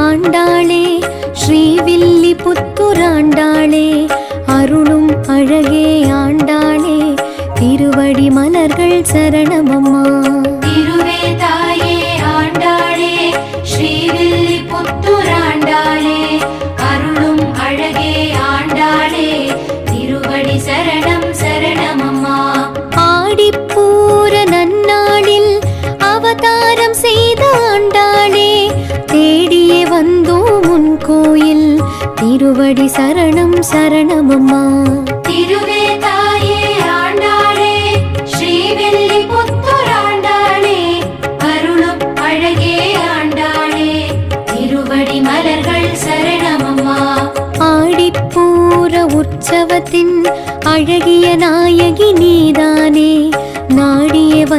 ஆண்டாளே ஸ்ரீவில்லி புத்துராண்டாளே அருளும் அழகே ஆண்டாளே திருவடி மலர்கள் சரணமம்மா. திருவே தாயே ஆண்டாளே ஸ்ரீவில்லி புத்துராண்டாளே அருளும் அழகே ஆண்டாளே திருவடி சரணம் சரணமம்மா. ஆடிப்பூர நன்னாளில் அவதாரம் செய்த ஆண்டாளே தேடியே வந்தோம் உன் கோயில் திருவடி சரணம் சரணமம்மா. திருவே தாயே ஆண்டாளே ஸ்ரீவில்லி புத்துராண்டாளே அருளும் அழகே ஆண்டாளே திருவடி மலர்கள் சரணமம்மா. ஆடிப்பூர உற்சவத்தின் அழகிய நாள்